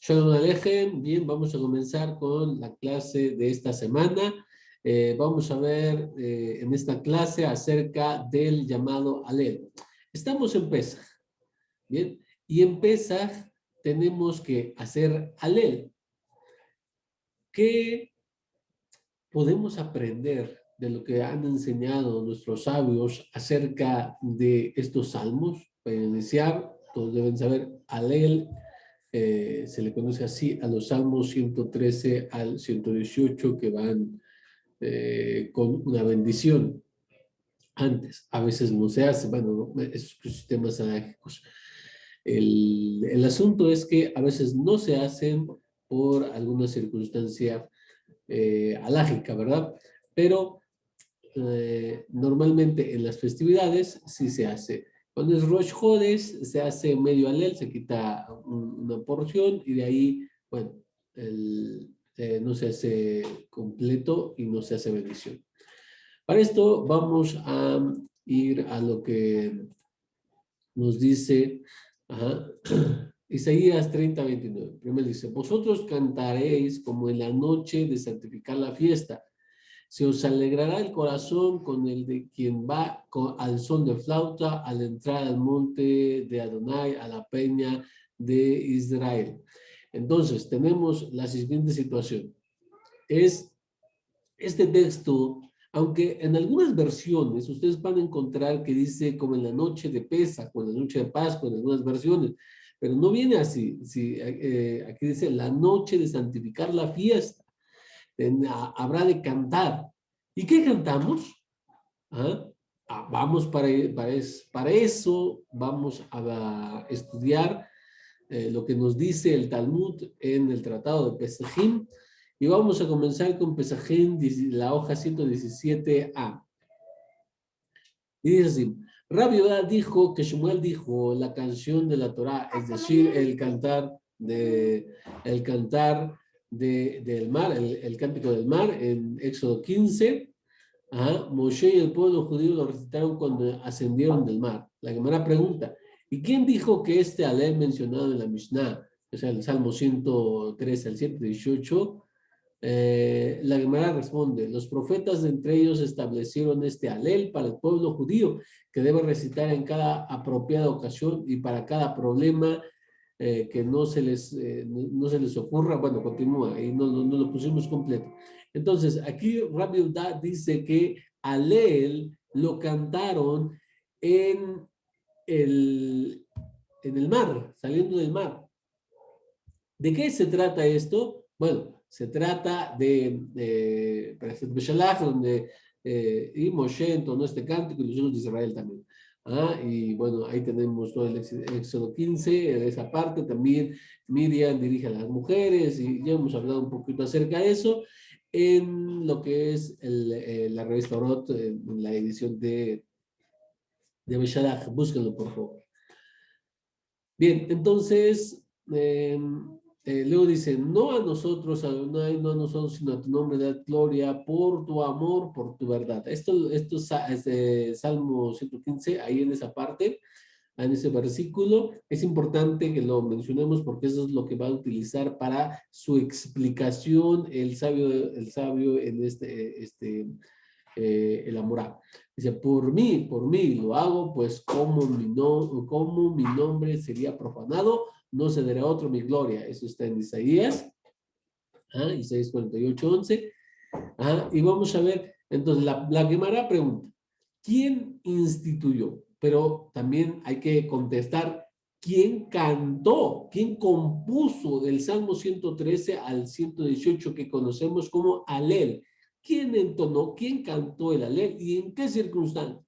Shalom Alejem. Bien, vamos a comenzar con la clase de esta semana. Vamos a ver en esta clase acerca del llamado Alel. Estamos en Pesaj, ¿bien? Y en Pesaj tenemos que hacer Alel. ¿Qué podemos aprender de lo que han enseñado nuestros sabios acerca de estos salmos? Para iniciar, todos deben saber, Alel se le conoce así a los salmos 113 al 118 que van con una bendición. Antes, a veces no se hace, bueno, esos sistemas alágicos. El asunto es que a veces no se hacen por alguna circunstancia alágica, ¿verdad? Pero normalmente en las festividades sí se hace. Cuando es Rosh Hodesh, se hace medio alel, se quita una porción y de ahí, bueno, no se hace completo y no se hace bendición. Para esto vamos a ir a lo que nos dice Isaías 30:29. Primero dice, vosotros cantaréis como en la noche de santificar la fiesta. Se os alegrará el corazón con el de quien va al son de flauta al entrar al monte de Adonai, a la peña de Israel. Entonces, tenemos la siguiente situación. Es este texto, aunque en algunas versiones ustedes van a encontrar que dice como en la noche de Pesaj, o en la noche de Pascua, en algunas versiones, pero no viene así. Aquí dice la noche de santificar la fiesta. Habrá de cantar. ¿Y qué cantamos? ¿Ah? Vamos para eso, vamos a estudiar lo que nos dice el Talmud en el Tratado de Pesajim, y vamos a comenzar con Pesajim, la hoja 117a. Y dice así, Rabbi Yehuda dijo que Shmuel dijo la canción de la Torá, es decir, el cantar del mar, el cántico del mar en Éxodo 15. Moshe y el pueblo judío lo recitaron cuando ascendieron del mar. La Gemara pregunta, ¿y quién dijo que este alel mencionado en la Mishnah, o sea, el Salmo 113 al 118, la Gemara responde, los profetas de entre ellos establecieron este alel para el pueblo judío, que debe recitar en cada apropiada ocasión y para cada problema que no se les ocurra. Bueno, continúa, ahí no lo pusimos completo. Entonces, aquí Rabbi Yehuda dice que alel lo cantaron en el mar, saliendo del mar. ¿De qué se trata esto? Bueno, se trata de Beshalach, donde y Moshe entonó este cántico y los hijos de Israel también. Y bueno, ahí tenemos todo el Éxodo 15, esa parte también. Miriam dirige a las mujeres y ya hemos hablado un poquito acerca de eso en lo que es la revista Orot, en la edición de Beshalach. Búsquenlo, por favor. Bien, entonces, luego dice, no a nosotros, Adonai, no a nosotros, sino a tu nombre de gloria, por tu amor, por tu verdad. Esto es de Salmo 115, ahí en esa parte, en ese versículo. Es importante que lo mencionemos porque eso es lo que va a utilizar para su explicación el sabio en el Amorá. Dice, por mí lo hago, pues como mi nombre sería profanado, no cederá otro mi gloria. Eso está en Isaías, Isaías 48:11. Y vamos a ver, entonces la Gemara pregunta, ¿quién instituyó? Pero también hay que contestar, ¿quién cantó? ¿Quién compuso del Salmo 113 al 118 que conocemos como Alel? ¿Quién entonó? ¿Quién cantó el Alel? ¿Y en qué circunstancia?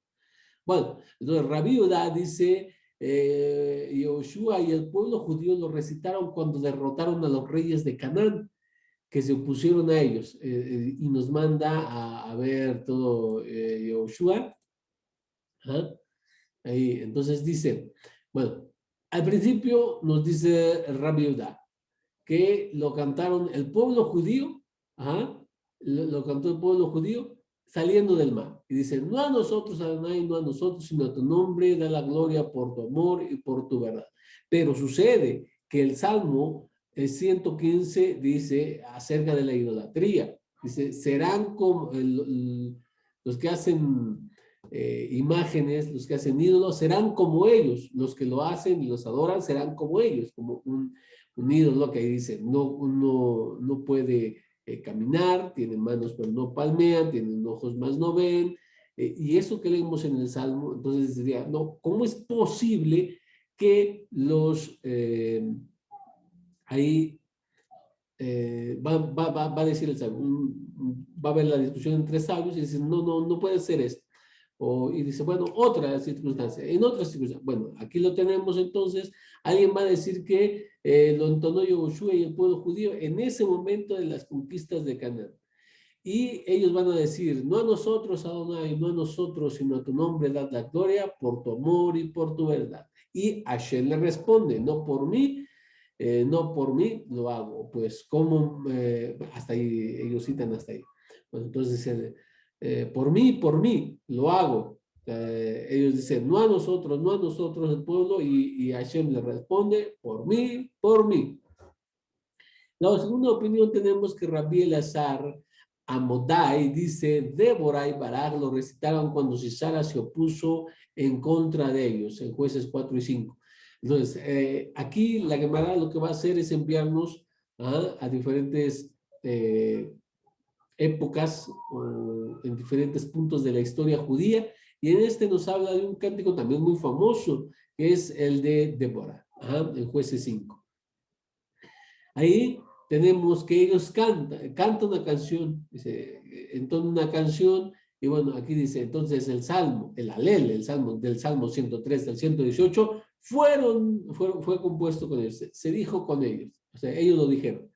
Bueno, entonces Rabbi Yehuda dice, Yehoshua y el pueblo judío lo recitaron cuando derrotaron a los reyes de Canaán, que se opusieron a ellos, y nos manda a ver todo Yehoshua. Ahí, entonces dice, bueno, al principio nos dice Rabbi Yehuda que lo cantaron el pueblo judío, lo cantó el pueblo judío saliendo del mar. Y dice, no a nosotros, Adonai, no a nosotros, sino a tu nombre, da la gloria por tu amor y por tu verdad. Pero sucede que el Salmo el 115 dice acerca de la idolatría. Dice, serán como los que hacen imágenes, los que hacen ídolos, serán como ellos. Los que lo hacen y los adoran serán como ellos, como un ídolo que ahí dice, no puede caminar, tiene manos pero no palmean, tienen ojos más no ven. Y eso que leemos en el Salmo, entonces diría, no, ¿cómo es posible que los... ahí va a decir el sabio, va a haber la discusión entre sabios y dice, no puede ser esto. Y dice, bueno, otra circunstancia, en otras circunstancias. Bueno, aquí lo tenemos entonces, alguien va a decir que lo entonó Yoshua y el pueblo judío en ese momento de las conquistas de Canaán. Y ellos van a decir, no a nosotros, Adonai, no a nosotros, sino a tu nombre, dad la gloria por tu amor y por tu verdad. Y Hashem le responde, no por mí lo hago. Pues, ¿cómo? Hasta ahí, ellos citan hasta ahí. Bueno, entonces, por mí lo hago. Ellos dicen, no a nosotros, el pueblo, y Hashem le responde, por mí, por mí. La segunda opinión tenemos que Rabbi Elazar Amodai dice, Débora y Barak lo recitaron cuando Sisara se opuso en contra de ellos, en Jueces 4 y 5. Entonces, aquí la Gemara lo que va a hacer es enviarnos a diferentes épocas o en diferentes puntos de la historia judía, y en este nos habla de un cántico también muy famoso, que es el de Débora, en Jueces 5. Ahí tenemos que ellos cantan una canción, dice, entonces una canción, y bueno, aquí dice, entonces el salmo, el alel, el salmo del Salmo 103 al 118, fue compuesto con ellos, se dijo con ellos, o sea, ellos lo dijeron.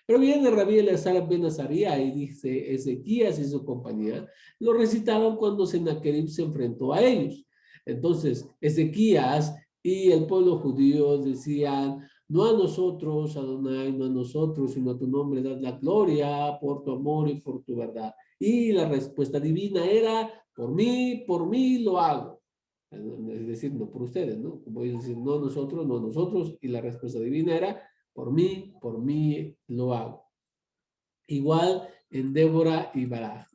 Pero viene Rabí Elazar ben Azaría y dice, Ezequías y su compañía lo recitaron cuando Sennacherib se enfrentó a ellos. Entonces, Ezequías y el pueblo judío decían, no a nosotros, Adonai, no a nosotros, sino a tu nombre, dad la gloria por tu amor y por tu verdad. Y la respuesta divina era, por mí lo hago. Es decir, no por ustedes, ¿no? Como ellos dicen, no a nosotros, y la respuesta divina era, por mí lo hago. Igual en Débora y Baraj.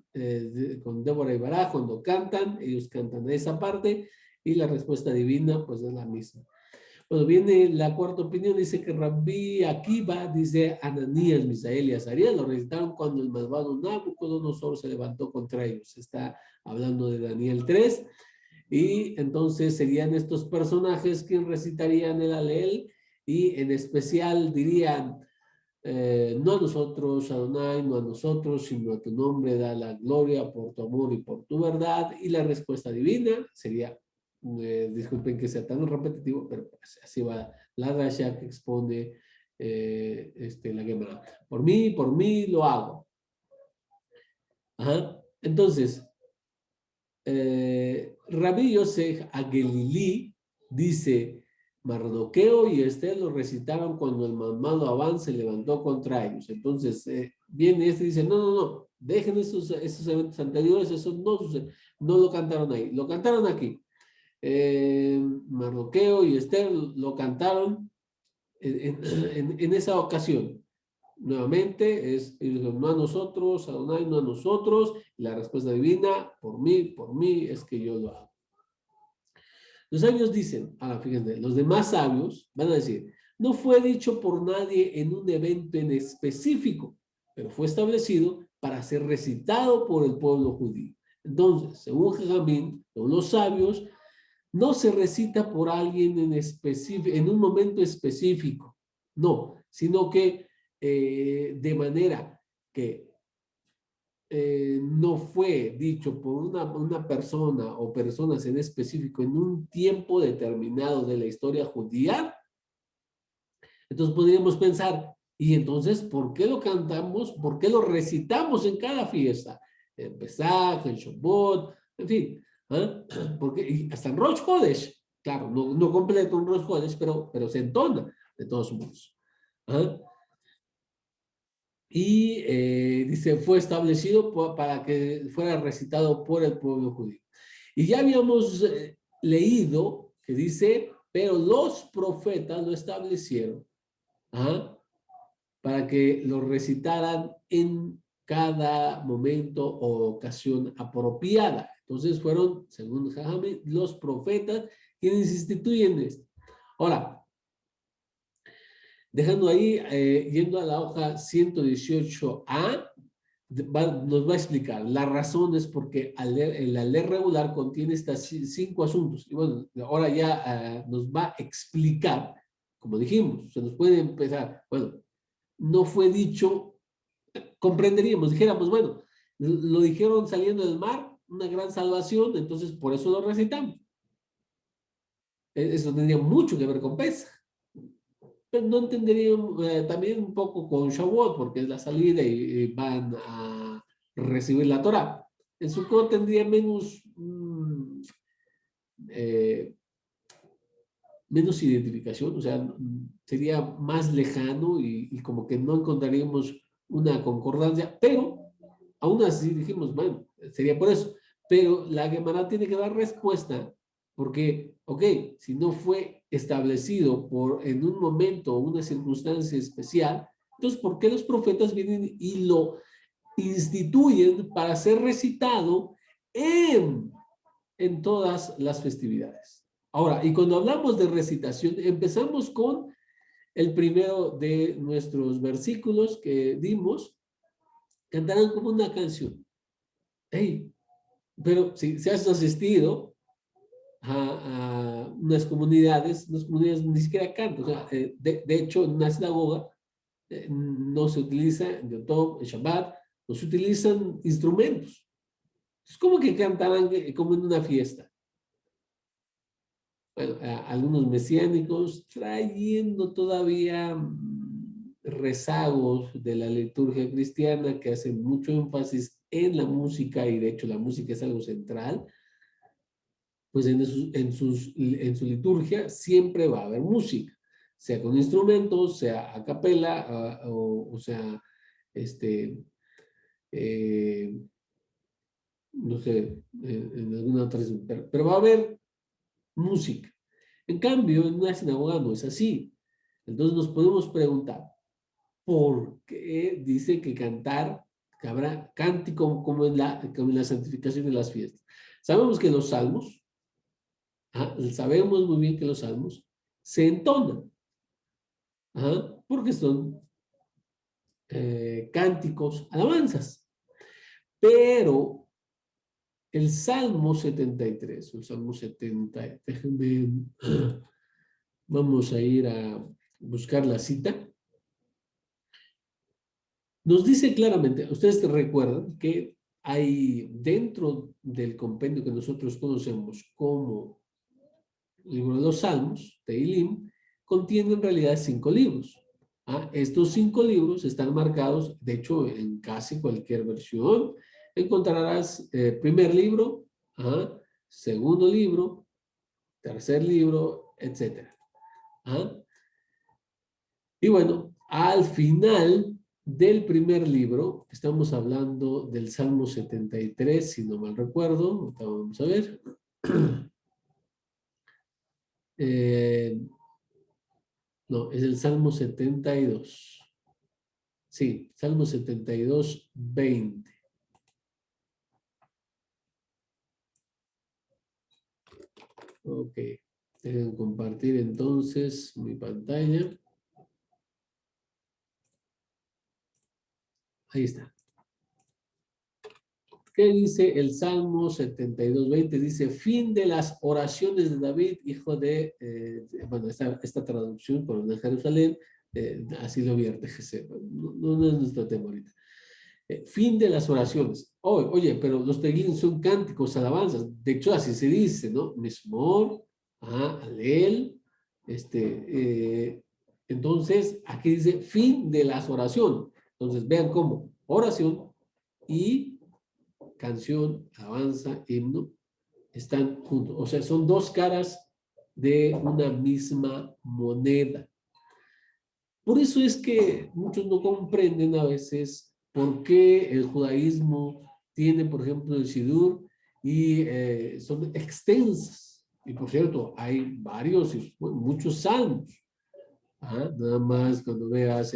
Con Débora y Baraj, cuando cantan, ellos cantan esa parte, y la respuesta divina, pues es la misma. Bueno, viene la cuarta opinión, dice que Rabbi Akiva, dice Ananías, Misael y Azarías, lo recitaron cuando el malvado Nabucodonosor se levantó contra ellos. Está hablando de Daniel 3, y entonces serían estos personajes quienes recitarían el Alel, y en especial dirían, no a nosotros, Adonai, no a nosotros, sino a tu nombre da la gloria por tu amor y por tu verdad. Y la respuesta divina sería, disculpen que sea tan repetitivo, pero pues así va la rasha que expone la Gemara. Por mí lo hago. Ajá. Entonces, Rabbi Yosef Agelili dice, Mardoqueo y Esther lo recitaron cuando el malvado Abán se levantó contra ellos. Entonces, viene este y dice, no, dejen esos eventos anteriores, eso no sucede, no lo cantaron ahí, lo cantaron aquí. Mardoqueo y Esther lo cantaron en esa ocasión. Nuevamente, no a nosotros, Adonai, no a nosotros, y la respuesta divina, por mí es que yo lo hago. Los sabios dicen, fíjense, los demás sabios van a decir, no fue dicho por nadie en un evento en específico, pero fue establecido para ser recitado por el pueblo judío. Entonces, según Jajamín, los sabios, no se recita por alguien en un momento específico, no, sino que de manera que no fue dicho por una persona o personas en específico en un tiempo determinado de la historia judía, entonces podríamos pensar, ¿y entonces por qué lo cantamos? ¿Por qué lo recitamos en cada fiesta? En Pesaj, en Shabbat, en fin. Porque hasta en Rosh Hodesh, claro, no completo un Rosh Hodesh, pero se entona de todos modos. Y dice, fue establecido para que fuera recitado por el pueblo judío. Y ya habíamos leído que dice, pero los profetas lo establecieron para que lo recitaran en cada momento o ocasión apropiada. Entonces fueron, según Jajami, los profetas quienes instituyen esto. Ahora, dejando ahí, yendo a la hoja 118A, nos va a explicar. La razón es porque la ley regular contiene estas 5 asuntos. Y bueno, ahora ya nos va a explicar, como dijimos, se nos puede empezar, bueno, no fue dicho, comprenderíamos, dijéramos, bueno, lo dijeron saliendo del mar, una gran salvación, entonces por eso lo recitamos. Eso tendría mucho que ver con Pesaj. Pero no entendería también un poco con Shavuot, porque es la salida y van a recibir la Torah. En Sukkot tendría menos, eh, menos identificación, o sea, sería más lejano y como que no encontraríamos una concordancia, pero aún así dijimos, bueno, sería por eso. Pero la Gemara tiene que dar respuesta porque, ok, si no fue establecido en un momento o una circunstancia especial, entonces, ¿por qué los profetas vienen y lo instituyen para ser recitado en todas las festividades? Ahora, y cuando hablamos de recitación, empezamos con el primero de nuestros versículos que dimos, cantarán como una canción. Hey, pero si has asistido a unas comunidades ni siquiera cantan. O sea, de hecho, en una sinagoga no se utiliza en Yom Tov, en Shabbat, no se utilizan instrumentos. Es como que cantarán como en una fiesta. Bueno, algunos mesiánicos trayendo todavía rezagos de la liturgia cristiana que hacen mucho énfasis en la música y de hecho la música es algo central, pues en su liturgia siempre va a haber música, sea con instrumentos, sea a capela, o sea, este, eh, no sé, en alguna otra, pero va a haber música. En cambio, en una sinagoga no es así. Entonces nos podemos preguntar, ¿por qué dice que cantar, que habrá cántico como en la santificación de las fiestas? Sabemos que los salmos, sabemos muy bien que los salmos se entonan, porque son cánticos, alabanzas. Pero el Salmo 73, el Salmo 70, déjenme, vamos a ir a buscar la cita. Nos dice claramente, ustedes recuerdan que hay dentro del compendio que nosotros conocemos como libro de los Salmos, Teilim, contiene en realidad 5 libros. Estos 5 libros están marcados, de hecho, en casi cualquier versión. Encontrarás primer libro, segundo libro, tercer libro, etc. Y bueno, al final del primer libro, estamos hablando del Salmo 73, si no mal recuerdo, vamos a ver. No, es el Salmo 72. Sí, Salmo 72, 20. Ok, déjenme compartir entonces mi pantalla. Ahí está. ¿Qué dice el Salmo 72, 20? Dice, fin de las oraciones de David, hijo bueno, esta traducción por de Jerusalén, así lo vierte, no es nuestro tema ahorita. Fin de las oraciones. Oye, pero los teguín son cánticos, alabanzas. De hecho, así se dice, ¿no? Mismor, Alel. Entonces, aquí dice fin de las oraciones. Entonces, vean cómo oración y canción, alabanza, himno, están juntos. O sea, son dos caras de una misma moneda. Por eso es que muchos no comprenden a veces por qué el judaísmo tiene, por ejemplo, el Sidur y son extensas. Y por cierto, hay varios, muchos salmos. Ajá, nada más cuando veas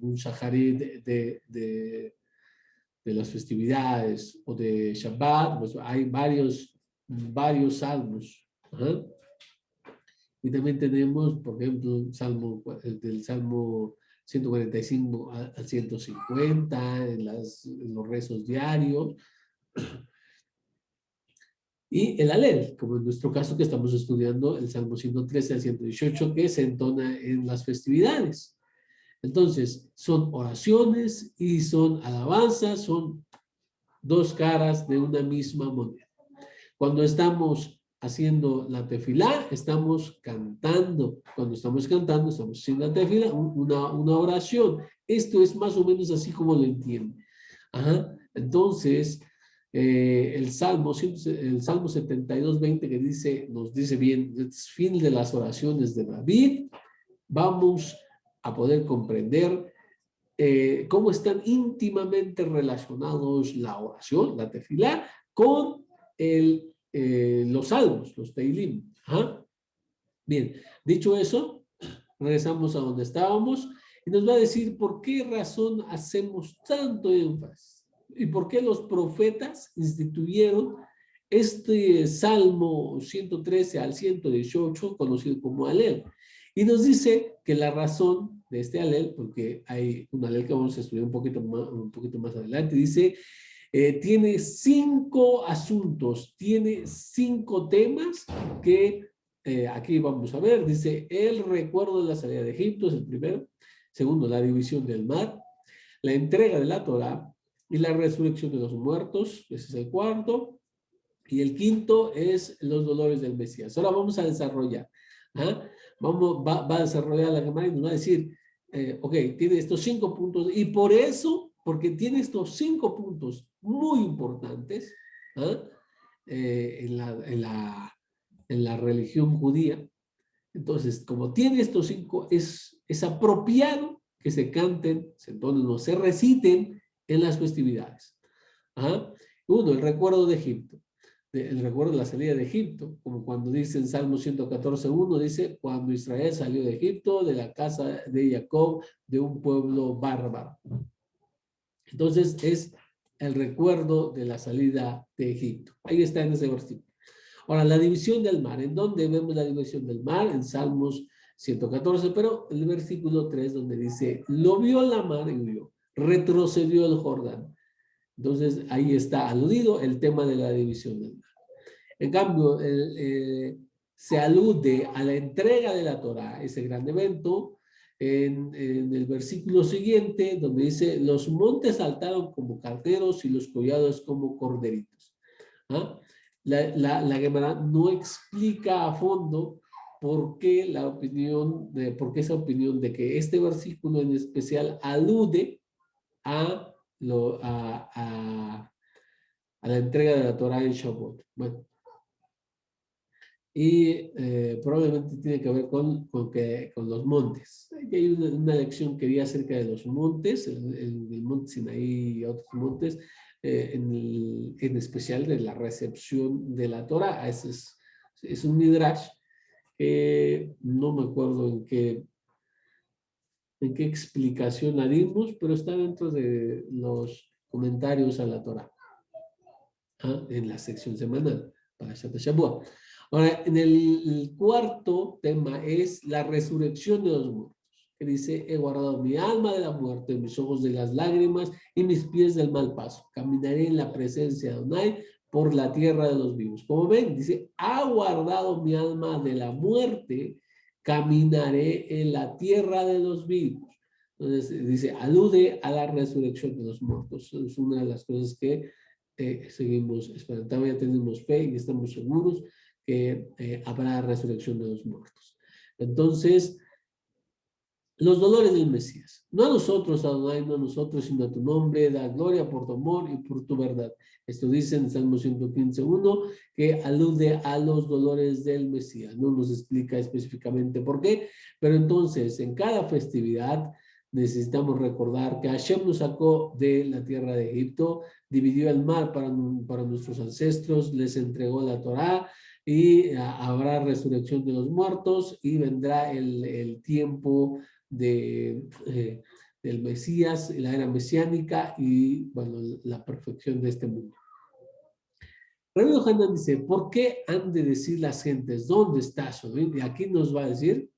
un shaharit de las festividades o de Shabbat, pues hay varios salmos. Ajá. Y también tenemos, por ejemplo, del Salmo 145 al 150 en los rezos diarios. Y el Alel, como en nuestro caso que estamos estudiando el Salmo 113 al 118, que se entona en las festividades. Entonces, son oraciones y son alabanzas, son dos caras de una misma moneda. Cuando estamos haciendo la tefilá, estamos cantando. Cuando estamos cantando, estamos haciendo la tefilá, una oración. Esto es más o menos así como lo entiende. Ajá. Entonces, el Salmo 72:20 que dice, nos dice bien, es fin de las oraciones de David, vamos a poder comprender cómo están íntimamente relacionados la oración, la tefilá, con los salmos, los teilim. ¿Ah? Bien, dicho eso, regresamos a donde estábamos y nos va a decir por qué razón hacemos tanto énfasis y por qué los profetas instituyeron este Salmo 113 al 118, conocido como Alel. Y nos dice que la razón de este Alel, porque hay un Alel que vamos a estudiar un poquito más adelante, dice, tiene 5 asuntos, tiene 5 temas que aquí vamos a ver. Dice, el recuerdo de la salida de Egipto es el primero. Segundo, la división del mar. La entrega de la Torá y la resurrección de los muertos. Ese es el cuarto. Y el quinto es los dolores del Mesías. Ahora vamos a desarrollar. ¿Ah? Va a desarrollar la Gemara y nos va a decir, ok, tiene estos 5 puntos y por eso, porque tiene estos 5 puntos muy importantes, ¿ah? En la religión judía. Entonces, como tiene estos 5, es apropiado que se canten, se entonen o se reciten en las festividades. ¿Ah? Uno, el recuerdo de Egipto. El recuerdo de la salida de Egipto, como cuando dice en Salmo 114:1, dice, cuando Israel salió de Egipto, de la casa de Jacob, de un pueblo bárbaro. Entonces, es el recuerdo de la salida de Egipto. Ahí está en ese versículo. Ahora, la división del mar. ¿En dónde vemos la división del mar? En Salmos 114, pero el versículo 3, donde dice, lo vio la mar y huyó, retrocedió el Jordán. Entonces, ahí está aludido el tema de la división del mar. En cambio, se alude a la entrega de la Torá, ese gran evento, en el versículo siguiente, donde dice, los montes saltaron como carneros y los collados como corderitos. ¿Ah? La Gemara no explica a fondo por qué por qué esa opinión de que este versículo en especial alude a, a la entrega de la Torá en Shavuot. Bueno, y probablemente tiene que ver con los montes. Aquí hay una lección que di acerca de los montes, el monte Sinaí y otros montes, en especial de la recepción de la Torah. Ese es un midrash que no me acuerdo en qué explicación la dimos, pero está dentro de los comentarios a la Torah, en la sección semanal para Shavuot. Ahora, en el cuarto tema es la resurrección de los muertos, que dice, he guardado mi alma de la muerte, mis ojos de las lágrimas y mis pies del mal paso. Caminaré en la presencia de Adonai por la tierra de los vivos. Como ven, dice, ha guardado mi alma de la muerte, caminaré en la tierra de los vivos. Entonces, dice, alude a la resurrección de los muertos. Es una de las cosas que seguimos esperando. Todavía tenemos fe y estamos seguros que habrá resurrección de los muertos. Entonces, los dolores del Mesías. No a nosotros, Adonai, no a nosotros, sino a tu nombre, da gloria por tu amor y por tu verdad. Esto dice en Salmo 115:1, que alude a los dolores del Mesías. No nos explica específicamente por qué, pero entonces, en cada festividad, necesitamos recordar que Hashem nos sacó de la tierra de Egipto, dividió el mar para nuestros ancestros, les entregó la Torá, y habrá resurrección de los muertos y vendrá el tiempo del Mesías, la era mesiánica y, bueno, la perfección de este mundo. Rabbi Yohanan dice, ¿por qué han de decir las gentes dónde está Sodom? Y aquí nos va a decir,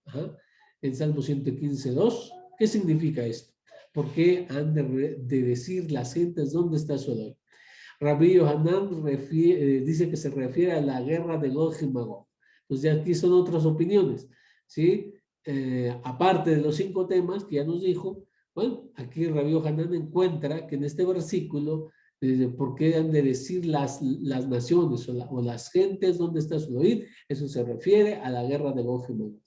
en Salmo 115, 2, ¿qué significa esto? ¿Por qué han de decir las gentes dónde está Sodom? Rabbi Yohanan dice que se refiere a la guerra de Gog y Magog. Entonces aquí son otras opiniones, ¿sí? Aparte de los 5 temas que ya nos dijo, bueno, aquí Rabbi Yohanan encuentra que en este versículo, ¿por qué han de decir las naciones o las gentes dónde está su oíd? Eso se refiere a la guerra de Gog y Magog.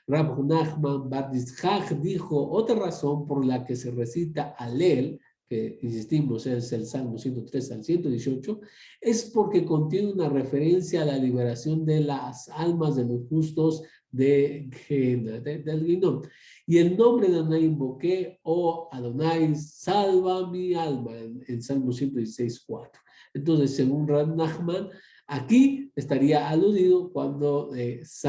Rab Nachman Bar Yitzhak dijo, otra razón por la que se recita Alel, que insistimos es el Salmo 103 al 118, es porque contiene una referencia a la liberación de las almas de los justos del Guinón. Y el nombre de Adonai invoqué, oh Adonai, salva mi alma, en Salmo 116, 4. Entonces, según Rab Nachman, aquí estaría aludido cuando las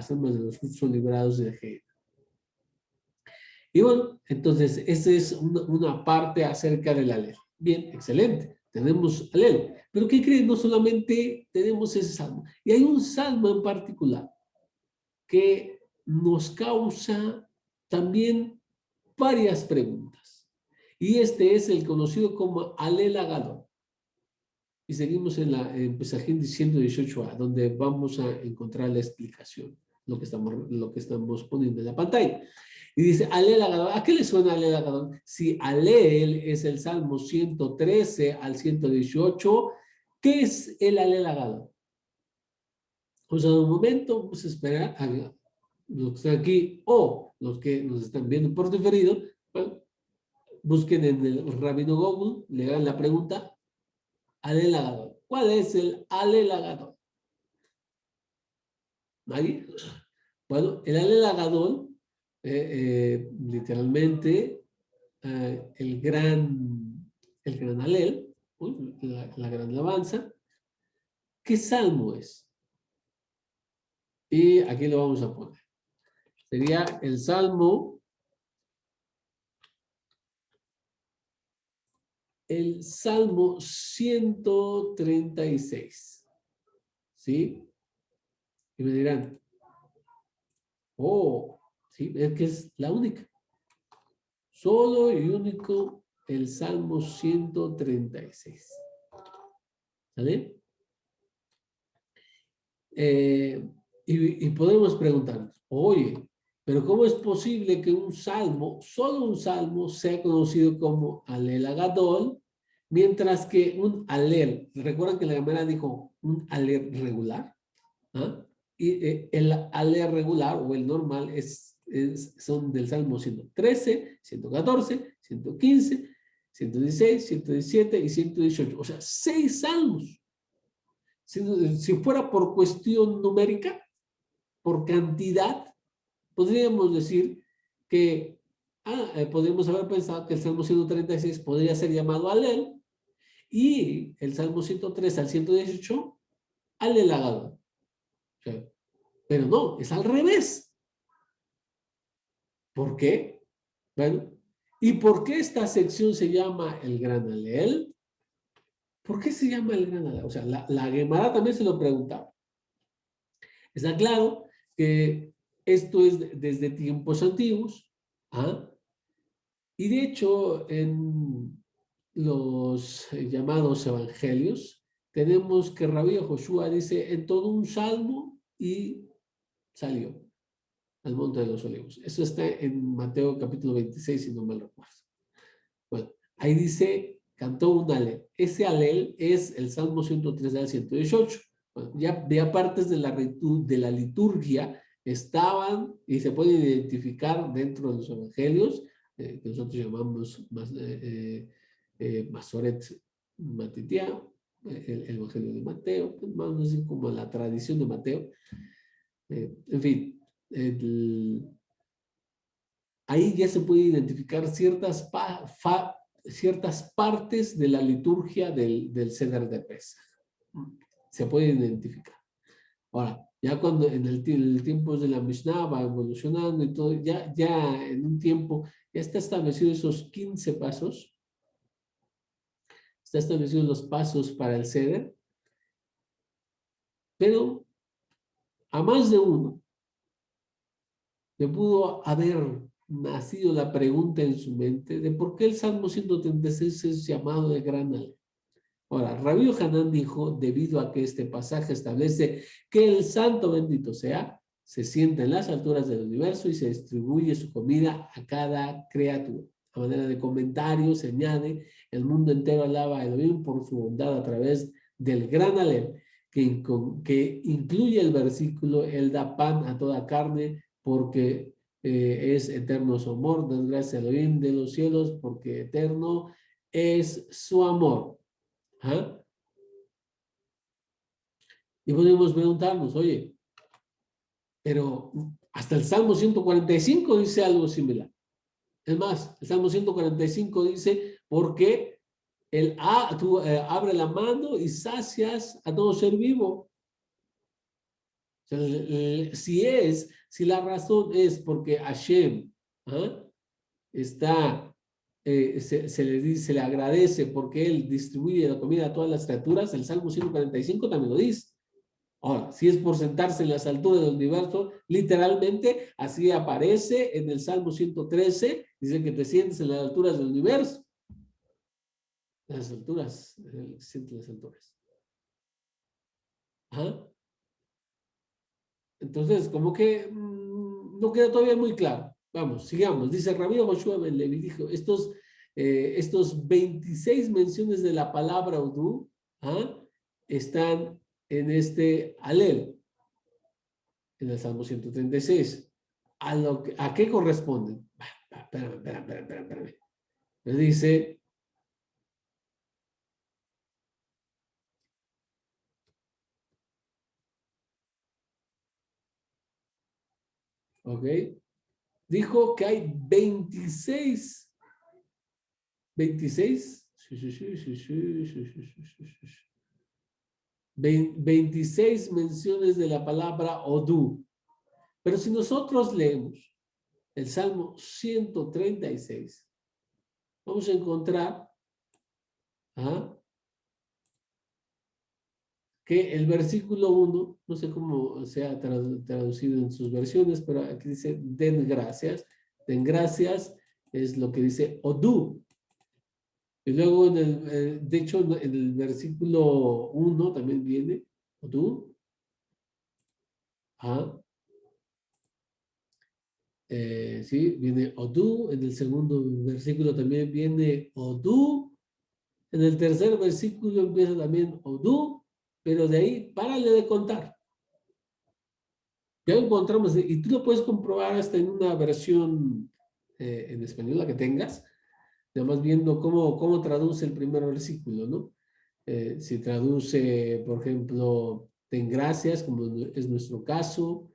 almas de los justos son liberados de Gehenna. Y bueno, entonces esa es una parte acerca del alel. Bien, excelente. Tenemos alel. Pero ¿qué creen? No solamente tenemos ese salmo. Y hay un salmo en particular que nos causa también varias preguntas. Y este es el conocido como alel agadón. Y seguimos en Pesajim 118a, donde vamos a encontrar la explicación, lo que estamos poniendo en la pantalla. Y dice, Alel Agadón. ¿A qué le suena Alel Agadón? Si Alel es el Salmo 113 al 118, ¿qué es el Alel Agadón? Pues en un momento vamos a esperar a los que están aquí o los que nos están viendo por diferido, bueno, busquen en el Rabino Google, le hagan la pregunta, Alel Agadón. ¿Cuál es el Alel Agadón? ¿Nadie? Bueno, el Alel Agadón, literalmente, el gran Alel, la gran alabanza. ¿Qué salmo es? Y aquí lo vamos a poner. Sería el Salmo 136. ¿Sí? Y me dirán, oh, sí, es que es la única. Solo y único el Salmo 136. ¿Sale? Y podemos preguntarnos, oye, pero ¿cómo es posible que un salmo, solo un salmo, sea conocido como Alel Agadol, mientras que un Alel, recuerdan que la Gemara dijo un Alel regular? ¿Ah? Y el Alel regular o el normal son del Salmo 113, 114, 115, 116, 117 y 118. O sea, 6 salmos. Si fuera por cuestión numérica, por cantidad, podríamos decir que podríamos haber pensado que el Salmo 136 podría ser llamado Alel y el Salmo 103 al 118 Alel Agadón. O sea, pero no, es al revés. ¿Por qué? Bueno, ¿y por qué esta sección se llama el Gran Alel? ¿Por qué se llama el Gran Alel? O sea, la Gemara también se lo preguntaba. Está claro que esto es desde tiempos antiguos, ¿ah? Y de hecho, en los llamados evangelios, tenemos que Rabí Joshua dice en todo un salmo y salió al monte de los olivos. Eso está en Mateo capítulo 26, si no me recuerdo. Bueno, ahí dice, cantó un alel. Ese alel es el Salmo 103 al 118. Bueno, ya partes de la liturgia estaban y se pueden identificar dentro de los evangelios, que nosotros llamamos Masoret Matitiá, el evangelio de Mateo, pues vamos a decir como la tradición de Mateo. En fin, ahí ya se puede identificar ciertas partes de la liturgia del Seder de Pesaj. Se puede identificar. Ahora, ya cuando en el tiempo de la Mishnah va evolucionando y todo, ya en un tiempo, ya está establecido esos 15 pasos, está establecidos los pasos para el ceder, pero a más de uno le pudo haber nacido la pregunta en su mente de por qué el Salmo 136 es llamado de gran alegría. Ahora, Rabbi Hanan dijo, debido a que este pasaje establece que el santo bendito sea, se sienta en las alturas del universo y se distribuye su comida a cada criatura. A manera de comentario se añade, el mundo entero alaba a Elohim por su bondad a través del gran Alel, que incluye el versículo, Él da pan a toda carne porque es eterno su amor, das gracias a Elohim de los cielos porque eterno es su amor. ¿Ah? Y podemos preguntarnos, oye, pero hasta el Salmo 145 dice algo similar. Es más, el Salmo 145 dice, porque tú abre la mano y sacias a todo ser vivo. O sea, si la razón es porque Hashem ¿ah? está, se le dice, se le agradece porque él distribuye la comida a todas las criaturas, el Salmo 145 también lo dice. Ahora, si es por sentarse en las alturas del universo, literalmente así aparece en el Salmo 113, dice que te sientes en las alturas del universo. Las alturas, sientes las alturas. Ajá. Entonces, como que no queda todavía muy claro. Vamos, sigamos. Dice Rabbi Joshua Ben Levi, dijo, estos 26 menciones de la palabra Udú están en este alel, en el Salmo 136. ¿A qué corresponden? Espérame. Le dice, ok, dijo que hay 26, 26, 26 menciones de la palabra Odú. Pero si nosotros leemos el Salmo 136, vamos a encontrar que el versículo 1, no sé cómo se ha traducido en sus versiones, pero aquí dice, den gracias. Den gracias es lo que dice Odú. Y luego, de hecho, en el versículo 1 también viene Odú. Sí, viene Odú. En el segundo versículo también viene Odú. En el tercer versículo empieza también Odú, pero de ahí, párale de contar. Ya encontramos, y tú lo puedes comprobar hasta en una versión en español, la que tengas, nada más viendo cómo traduce el primer versículo, ¿no? Si traduce, por ejemplo, ten gracias, como es nuestro caso,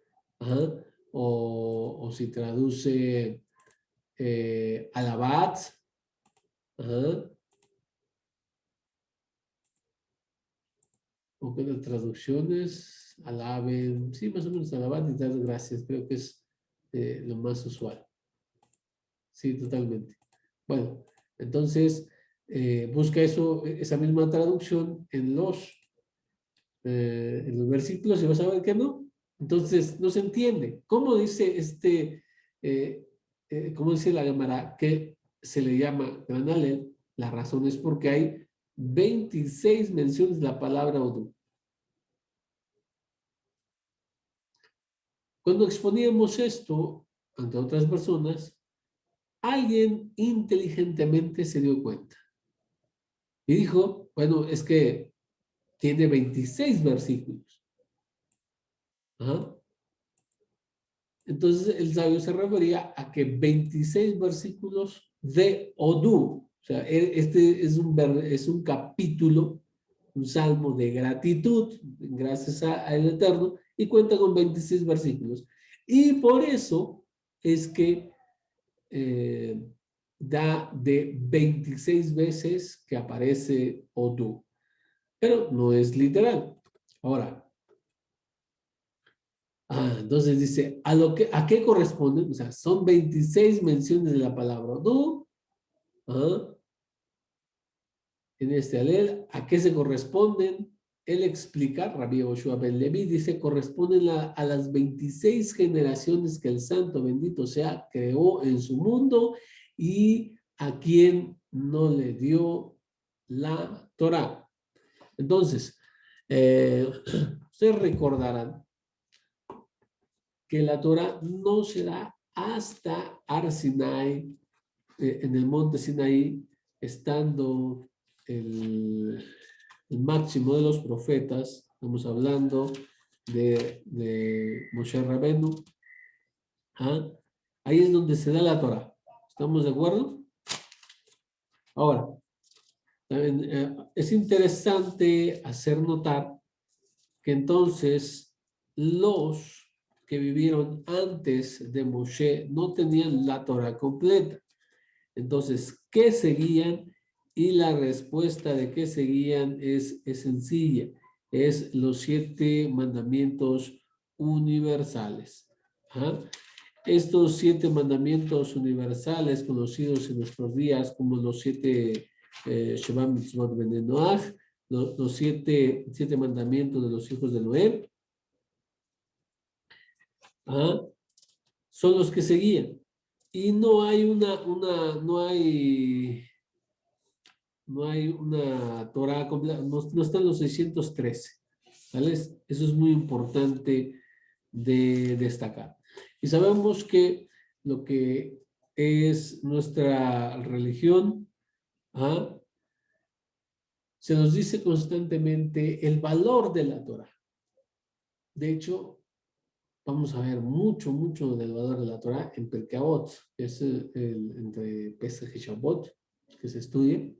o si traduce alabad, o que las traducciones alaben, sí, más o menos alabad y dar gracias, creo que es lo más usual. Sí, totalmente. Bueno, entonces busca esa misma traducción en los versículos y vas a ver que no. Entonces, no se entiende. ¿Cómo dice cómo dice la Gemara que se le llama Gran Alel? La razón es porque hay 26 menciones de la palabra Odú. Cuando exponíamos esto ante otras personas, alguien inteligentemente se dio cuenta y dijo, bueno, es que tiene 26 versículos. Entonces el sabio se refería a que 26 versículos de Odú, o sea, este es un capítulo, un salmo de gratitud, gracias al Eterno, y cuenta con 26 versículos. Y por eso es que da de 26 veces que aparece Odú, pero no es literal. Ahora, Entonces dice, ¿a qué corresponden? O sea, son 26 menciones de la palabra Odú. En este alel, ¿a qué se corresponden? Él explica, Rabbi Yoshua ben Levi, dice, corresponden a las 26 generaciones que el Santo bendito sea creó en su mundo y a quien no le dio la Torah. Entonces, ustedes recordarán que la Torah no se da hasta Ar Sinai, en el monte Sinaí, estando el máximo de los profetas. Estamos hablando de Moshe Rabenu. ¿Ah? Ahí es donde se da la Torah. ¿Estamos de acuerdo? Ahora, también, es interesante hacer notar que entonces los que vivieron antes de Moshe no tenían la Torah completa. Entonces, ¿qué seguían? Y la respuesta de qué seguían es sencilla. Es los 7 mandamientos universales. ¿Ah? Estos 7 mandamientos universales, conocidos en nuestros días como los 7 Sheba Mitzvot Bnei Noach, los 7 mandamientos de los hijos de Noé, ¿ah? Son los que seguían. Y no hay no hay una Torah completa, no están los 613, ¿vale? Eso es muy importante de destacar. Y sabemos que lo que es nuestra religión, ¿ah? Se nos dice constantemente el valor de la Torah. De hecho, vamos a ver mucho del valor de la Torah en Pirkei Avot, que es entre Pesach y Shabbat, que se estudia.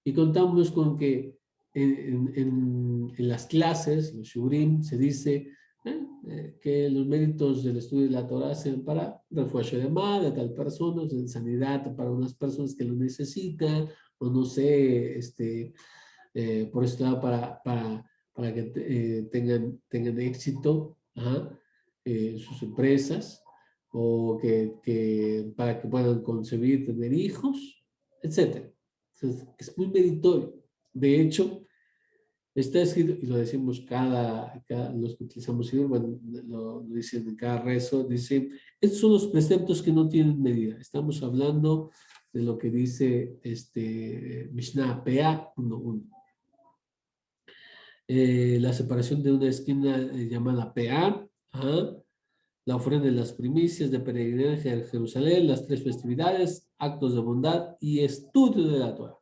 Y contamos con que en las clases, los shurim, se dice que los méritos del estudio de la Torah sean para refuerzo de madre, de tal persona, de sanidad para unas personas que lo necesitan, o no sé, por este lado, para que tengan éxito, sus empresas, o para que puedan concebir, tener hijos, etc. Entonces, es muy meritorio. De hecho, está escrito, y lo decimos los que utilizamos Siddur, bueno, lo dicen en cada rezo, dice, estos son los preceptos que no tienen medida. Estamos hablando de lo que dice Mishnah PA 1.1. La separación de una esquina llamada PA, la ofrenda de las primicias de peregrinaje a Jerusalén, las 3 festividades, actos de bondad y estudio de la Torah.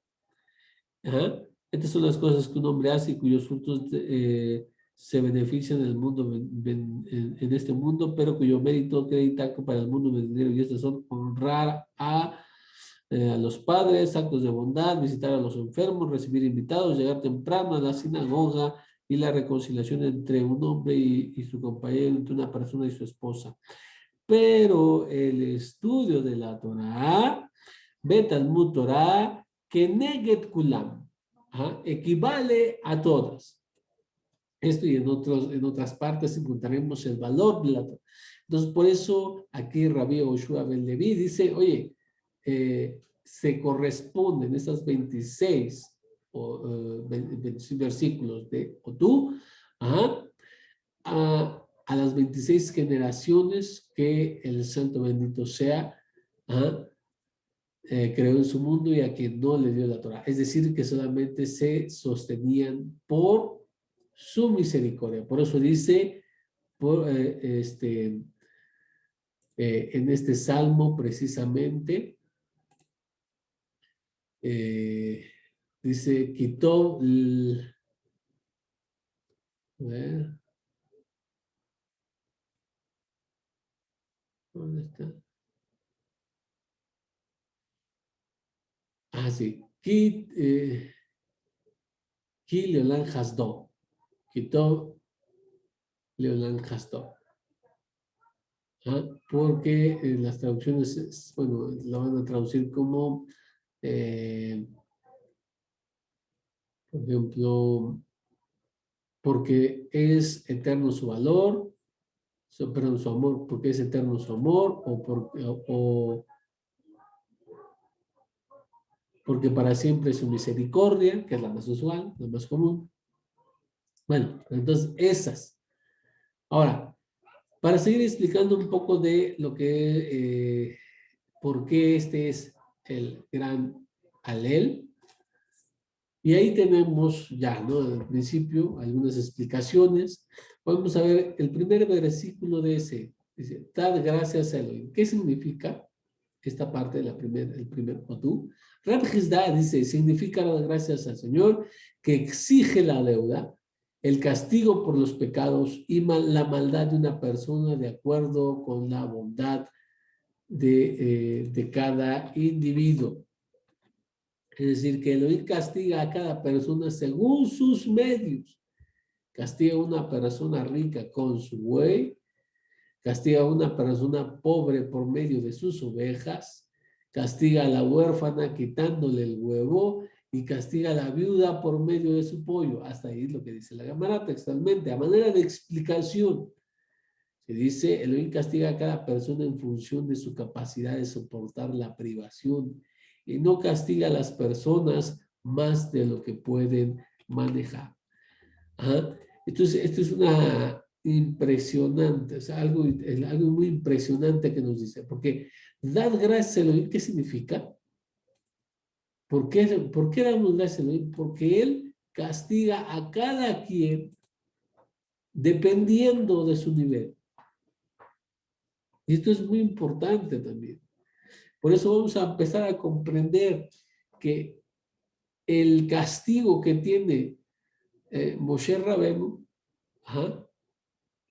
Ajá. Estas son las cosas que un hombre hace y cuyos frutos se benefician en el mundo, en este mundo, pero cuyo mérito acredita para el mundo venidero. Y estas son honrar a los padres, actos de bondad, visitar a los enfermos, recibir invitados, llegar temprano a la sinagoga y la reconciliación entre un hombre y su compañero, entre una persona y su esposa. Pero el estudio de la Torah, Betalmud Torah, que Neget Kulam, equivale a todas. Esto y en otras partes encontraremos el valor de la Torah. Entonces, por eso aquí Rabbi Yoshua ben Levi dice, oye, se corresponden esas 26 versículos de Odú a las 26 generaciones que el Santo bendito sea creó en su mundo y a quien no le dio la Torah. Es decir, que solamente se sostenían por su misericordia. Por eso dice en este salmo precisamente, dice, quitó, ¿dónde está? Ah, sí. Ki Leolán Hasdó. Quitó Leolán Hasdó. Porque las traducciones, bueno, lo van a traducir como, por ejemplo, porque es eterno su valor, perdón, su amor, porque es eterno su amor, o porque para siempre es su misericordia, que es la más usual, la más común. Bueno, entonces esas. Ahora, para seguir explicando un poco de lo que, por qué este es el gran Alel, y ahí tenemos ya, ¿no? Al principio, algunas explicaciones. Vamos a ver el primer versículo de ese. Dice, dad gracias a Elohim. ¿Qué significa esta parte de el primer Odú? Rab Hizda dice, significa dar gracias al Señor que exige la deuda, el castigo por los pecados y la maldad de una persona de acuerdo con la bondad de cada individuo. Es decir, que Elohim castiga a cada persona según sus medios. Castiga a una persona rica con su buey, castiga a una persona pobre por medio de sus ovejas, castiga a la huérfana quitándole el huevo y castiga a la viuda por medio de su pollo. Hasta ahí es lo que dice la Gemara textualmente. A manera de explicación, se dice, Elohim castiga a cada persona en función de su capacidad de soportar la privación y no castiga a las personas más de lo que pueden manejar. Ajá. Entonces, esto es una impresionante, o sea, algo muy impresionante que nos dice, porque dar gracias a Elohim, ¿qué significa? ¿Por qué damos gracias a Elohim? Porque Él castiga a cada quien dependiendo de su nivel. Y esto es muy importante también. Por eso vamos a empezar a comprender que el castigo que tiene Moshe Rabenu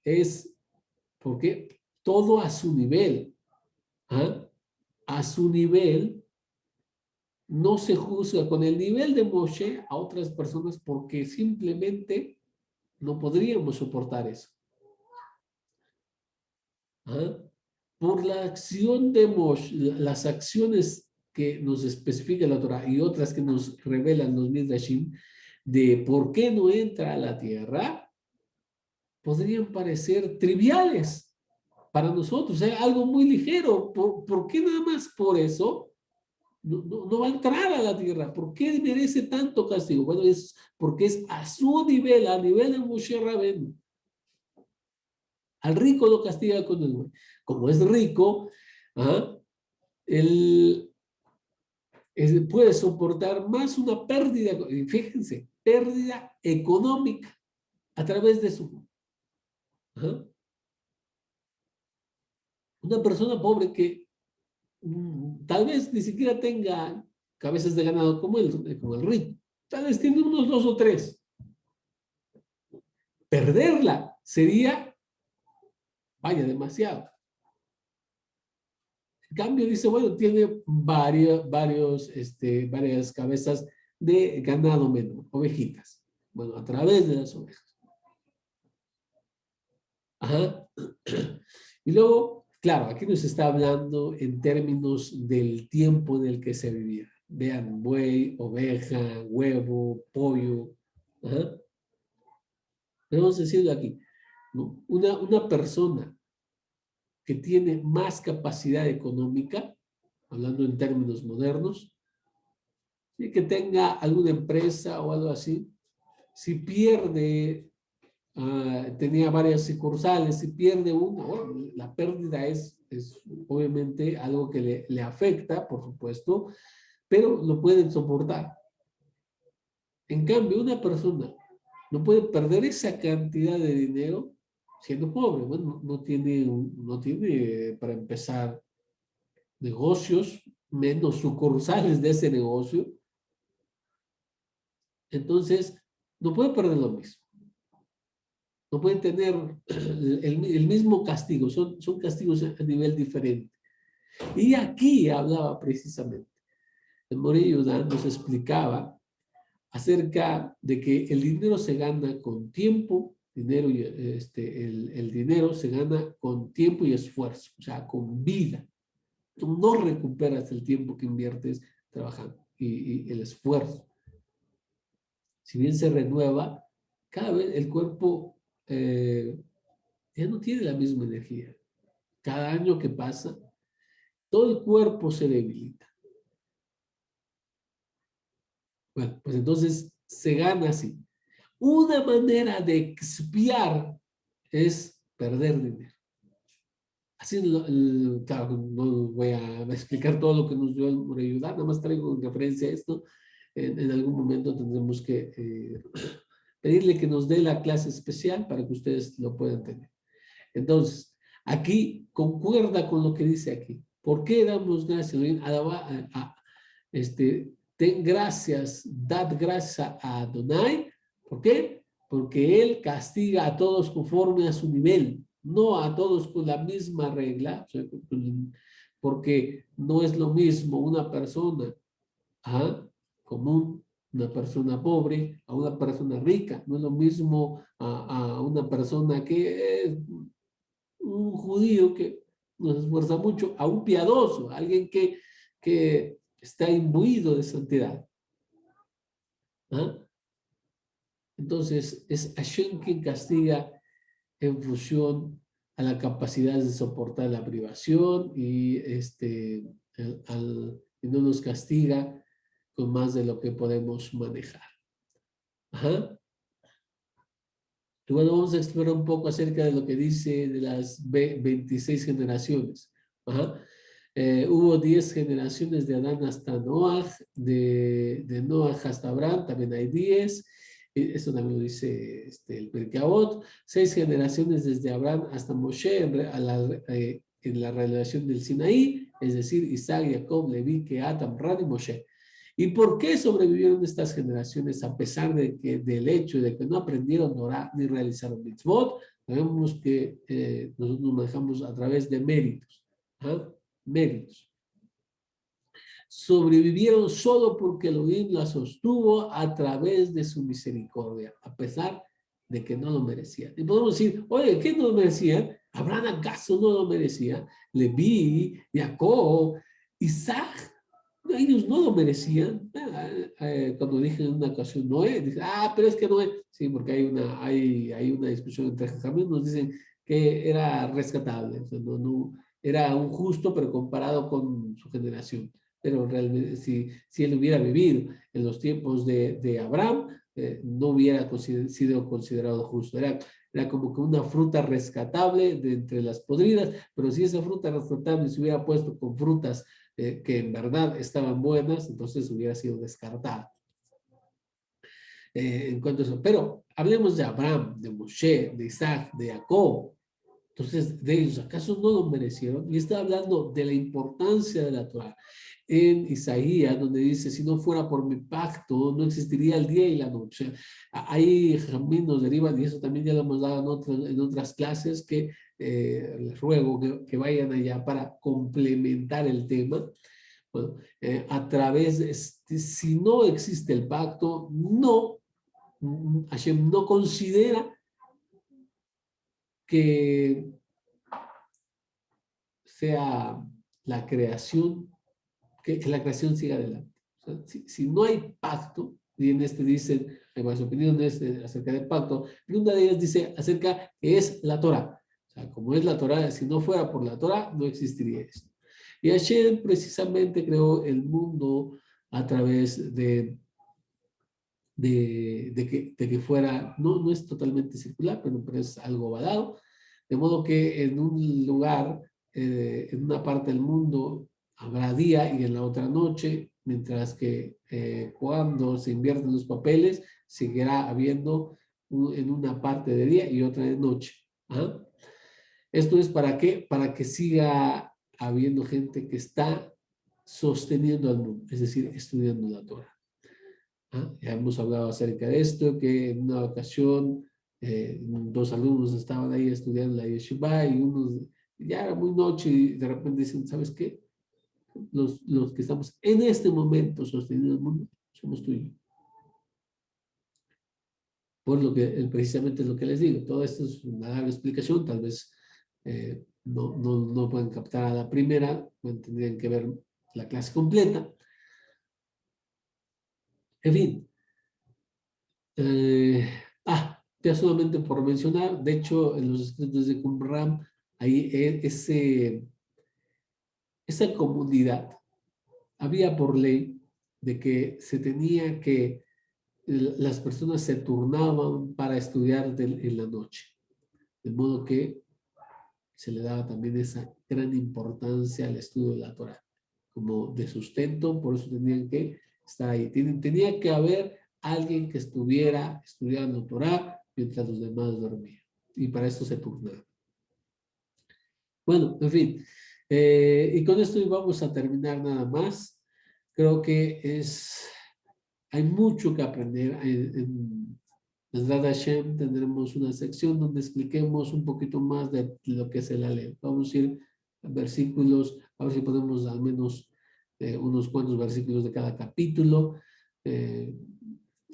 es porque todo a su nivel. A su nivel no se juzga con el nivel de Moshe a otras personas porque simplemente no podríamos soportar eso. Por la acción de Moshe, las acciones que nos especifica la Torah y otras que nos revelan los Midrashim de por qué no entra a la tierra, podrían parecer triviales para nosotros, algo muy ligero. ¿Por qué nada más por eso no va a entrar a la tierra? ¿Por qué merece tanto castigo? Bueno, es porque es a su nivel, a nivel de Moshe Rabenu. Al rico lo castiga con el buey. Como es rico, él puede soportar más una pérdida, fíjense, pérdida económica a través de su... Una persona pobre que tal vez ni siquiera tenga cabezas de ganado como el rico. Tal vez tiene unos 2 o 3. Perderla sería, vaya, demasiado. En cambio, dice, bueno, tiene varias cabezas de ganado menor, ovejitas. Bueno, a través de las ovejas. Ajá. Y luego, claro, aquí nos está hablando en términos del tiempo en el que se vivía. Vean, buey, oveja, huevo, pollo. Ajá. Vamos a decirlo aquí, ¿no? Una persona que tiene más capacidad económica, hablando en términos modernos, y que tenga alguna empresa o algo así, si pierde, tenía varias sucursales, si pierde una, bueno, la pérdida es obviamente algo que le afecta, por supuesto, pero lo pueden soportar. En cambio, una persona no puede perder esa cantidad de dinero siendo pobre. Bueno, no tiene para empezar negocios, menos sucursales de ese negocio. Entonces, no puede perder lo mismo. No pueden tener el mismo castigo. Son castigos a nivel diferente. Y aquí hablaba precisamente. El Morillo nos explicaba acerca de que el dinero se gana con tiempo, el dinero se gana con tiempo y esfuerzo, o sea, con vida. Tú no recuperas el tiempo que inviertes trabajando y el esfuerzo. Si bien se renueva, cada vez el cuerpo ya no tiene la misma energía. Cada año que pasa, todo el cuerpo se debilita. Bueno, pues entonces se gana así. Una manera de expiar es perder dinero. Así, claro, no voy a explicar todo lo que nos dio el Moreyudá, nada más traigo en referencia a esto. En algún momento tendremos que pedirle que nos dé la clase especial para que ustedes lo puedan tener. Entonces, aquí concuerda con lo que dice aquí. ¿Por qué damos gracias? Ten gracias, dad gracias a Adonai. ¿Por qué? Porque Él castiga a todos conforme a su nivel, no a todos con la misma regla, o sea, porque no es lo mismo una persona común, una persona pobre, a una persona rica, no es lo mismo a una persona que es un judío que nos esfuerza mucho, a un piadoso, a alguien que está imbuido de santidad. ¿Ah? Entonces, es Hashem quien castiga en función a la capacidad de soportar la privación y, y no nos castiga con más de lo que podemos manejar. Ajá. Y bueno, vamos a explorar un poco acerca de lo que dice de las 26 generaciones. Ajá. Hubo 10 generaciones de Adán hasta Noah, de Noah hasta Abraham, también hay 10. Esto también lo dice el Pirkei Avot. 6 generaciones desde Abraham hasta Moshe en la revelación del Sinaí, es decir, Isaac, Jacob, Leví, Kehat, Amram y Moshe. ¿Y por qué sobrevivieron estas generaciones a pesar del hecho de que no aprendieron Torah ni realizaron mitzvot? Sabemos que nosotros nos manejamos a través de méritos. ¿Ah? Méritos. Sobrevivieron solo porque Elohim la sostuvo a través de su misericordia, a pesar de que no lo merecían. Y podemos decir, oye, ¿qué no lo merecían? ¿Abraham acaso no lo merecía? Leví, Jacob, Isaac, ellos no lo merecían. Cuando dije en una ocasión Noé, dije, pero es que Noé, sí, porque hay una discusión entre Jajamín, nos dicen que era rescatable, o sea, no, era un justo, pero comparado con su generación. Pero realmente, si él hubiera vivido en los tiempos de Abraham, no hubiera sido considerado justo. Era como que una fruta rescatable de entre las podridas, pero si esa fruta rescatable se hubiera puesto con frutas que en verdad estaban buenas, entonces hubiera sido descartada. En cuanto a eso, pero hablemos de Abraham, de Moshe, de Isaac, de Jacob. Entonces, de ellos, ¿acaso no lo merecieron? Y está hablando de la importancia de la Torah. En Isaías, donde dice, si no fuera por mi pacto, no existiría el día y la noche. Ahí Jamín nos derivan, y eso también ya lo hemos dado en otras clases, que les ruego que vayan allá para complementar el tema. Bueno, a través de, si no existe el pacto, Hashem no considera que sea la creación, que la creación siga adelante. O sea, si no hay pacto, y en este dicen, hay varias opiniones acerca del pacto, y una de ellas dice acerca que es la Torah. O sea, como es la Torah, si no fuera por la Torah, no existiría esto. Y Hashem precisamente creó el mundo a través de que fuera, no es totalmente circular, pero es algo ovalado, de modo que en un lugar, en una parte del mundo, habrá día y en la otra noche, mientras que cuando se invierten los papeles, seguirá habiendo en una parte de día y otra de noche. ¿Ah? ¿Esto es para qué? Para que siga habiendo gente que está sosteniendo al mundo, es decir, estudiando la Torah. Ya hemos hablado acerca de esto, que en una ocasión 2 alumnos estaban ahí estudiando la yeshiva y unos, ya era muy noche y de repente dicen, ¿sabes qué? Los que estamos en este momento sosteniendo el mundo somos tú y yo. Por lo que precisamente es lo que les digo. Todo esto es una larga explicación, tal vez no pueden captar a la primera, tendrían que ver la clase completa. En fin. Ya solamente por mencionar, de hecho, en los escritos de Qumran, ahí esa comunidad, había por ley de que se tenía que, las personas se turnaban para estudiar en la noche. De modo que se le daba también esa gran importancia al estudio de la Torah, como de sustento, por eso tenían que estar ahí. Tenía que haber alguien que estuviera estudiando Torah mientras los demás dormían. Y para esto se turnaba. Bueno, en fin. Y con esto vamos a terminar nada más. Creo que hay mucho que aprender. En Besrat Hashem tendremos una sección donde expliquemos un poquito más de lo que es el Alel. Vamos a ir a versículos, a ver si podemos al menos unos cuantos versículos de cada capítulo. Eh,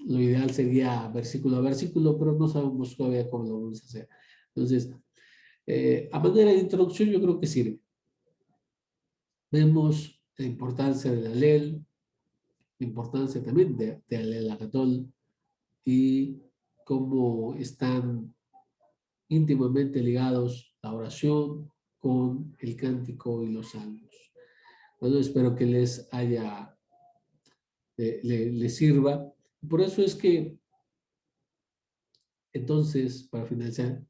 lo ideal sería versículo a versículo, pero no sabemos todavía cómo lo vamos a hacer. Entonces, a manera de introducción, yo creo que sirve. Vemos la importancia del Alel, la importancia también de Alel Agadol y cómo están íntimamente ligados la oración con el cántico y los salmos. Bueno, espero que les les sirva. Por eso es que, entonces, para finalizar,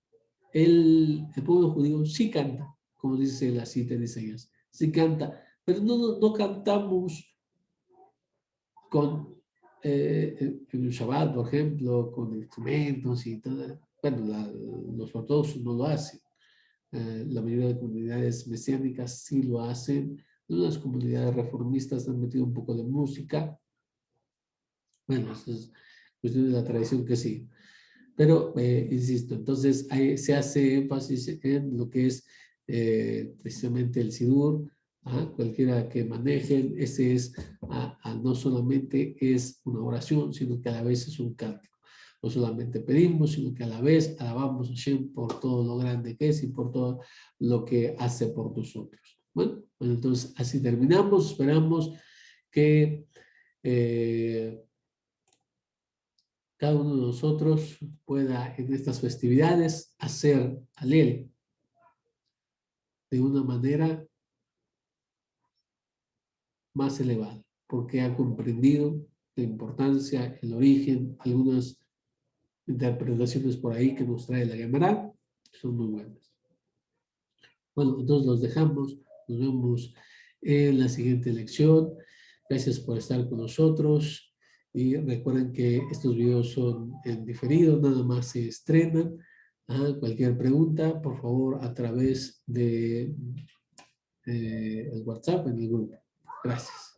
el pueblo judío sí canta, como dice la cita de Isaías, sí canta, pero no cantamos con el Shabbat, por ejemplo, con instrumentos y todo. Bueno, los ortodoxos no lo hacen. La mayoría de comunidades mesiánicas sí lo hacen. Las comunidades reformistas han metido un poco de música. Bueno, eso es cuestión de la tradición que sí. Pero, insisto, entonces se hace énfasis en lo que es precisamente el Sidur. Cualquiera que manejen, ese es, no solamente es una oración, sino que a la vez es un cántico. No solamente pedimos, sino que a la vez alabamos a Hashem por todo lo grande que es y por todo lo que hace por nosotros. Bueno, entonces así terminamos. Esperamos que cada uno de nosotros pueda en estas festividades hacer Alel de una manera más elevada, porque ha comprendido la importancia, el origen, algunas interpretaciones por ahí que nos trae la Gemara, son muy buenas. Bueno, entonces los dejamos, nos vemos en la siguiente lección. Gracias por estar con nosotros y recuerden que estos videos son en diferido, nada más se estrenan. Cualquier pregunta, por favor, a través de el WhatsApp en el grupo. Gracias.